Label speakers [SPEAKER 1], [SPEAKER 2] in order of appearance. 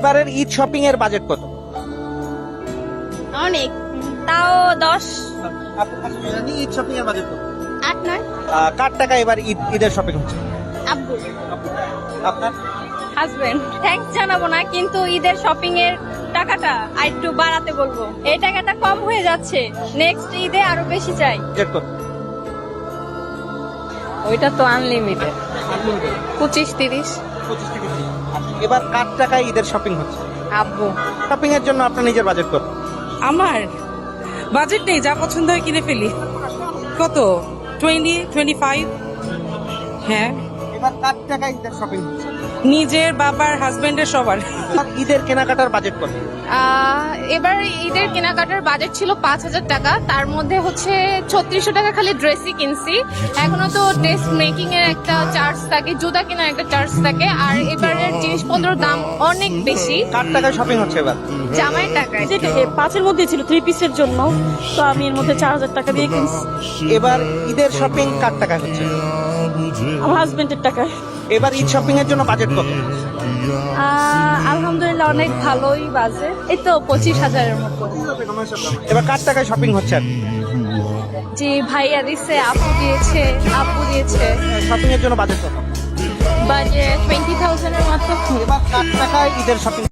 [SPEAKER 1] এবারের ঈদ শপিং এর বাজেট কত?
[SPEAKER 2] অনেক, তাও 10
[SPEAKER 1] ঈদ শপিং এর বাজেট কত?
[SPEAKER 2] 8-9।
[SPEAKER 1] কার টাকা এবার ঈদের শপিং হচ্ছে?
[SPEAKER 2] আব্বু,
[SPEAKER 1] আপনার?
[SPEAKER 2] হাজবেন্ড। থ্যাঙ্কস জানাবো না, কিন্তু ঈদের শপিং এর টাকাটা আরেকটু বাড়াতে বলবো। এই টাকাটা কম হয়ে যাচ্ছে, নেক্সট ঈদে আরো বেশি চাই।
[SPEAKER 1] বাজেট কত?
[SPEAKER 2] ওইটা তো আনলিমিটেড, 25-30।
[SPEAKER 1] 25 থেকে 30। এবার কার টাকায় ঈদের শপিং হচ্ছে?
[SPEAKER 2] আব্বু।
[SPEAKER 1] শপিং এর জন্য আপনার নিজের বাজেট কত?
[SPEAKER 3] আমার বাজেট নেই, যা পছন্দ হয় কিনে ফেলি। কত? 20-25। হ্যাঁ,
[SPEAKER 1] এবার কার টাকায় ঈদের শপিং হচ্ছে?
[SPEAKER 3] নিজের, বাবার, হাজবেন্ডের, সবার।
[SPEAKER 1] আর ঈদের কেনাকাটার বাজেট কত?
[SPEAKER 2] এবার ঈদের কেনাকাটার বাজেট ছিল 5,000 টাকা, তার মধ্যে হচ্ছে 3600 টাকা খালি ড্রেসই কিনছি। এখনো তো ড্রেস মেকিং এর একটা চার্জ থাকে, জুতা কেনার একটা চার্জ থাকে, আর এবারের জিনিসপত্রের দাম অনেক বেশি।
[SPEAKER 1] কার টাকায় শপিং হচ্ছে এবার?
[SPEAKER 2] জামাইয়ের টাকায়।
[SPEAKER 4] যেটা 5-এর মধ্যে ছিল 3 পিসের জন্য, তো আমি এর মধ্যে 4000 টাকা দিয়ে কিনছি
[SPEAKER 1] এবার ঈদের শপিং কার টাকায় হচ্ছে?
[SPEAKER 4] আমার হাজবেন্ডের টাকায়।
[SPEAKER 1] এবার ঈদ শপিং এর জন্য বাজেট কত?
[SPEAKER 2] আলহামদুলিল্লাহ অনেক ভালোই বাজে, এই তো 25,000-এর মতো।
[SPEAKER 1] এবার কার টাকায় শপিং হচ্ছে আর
[SPEAKER 2] জি, ভাইয়া দিছে, আপু দিয়েছে, আপু দিয়েছে।
[SPEAKER 1] শপিং এর জন্য বাজেট কত?
[SPEAKER 2] বাজেট 20,000-এর মতো।
[SPEAKER 1] এবার কার টাকায় ঈদের শপিং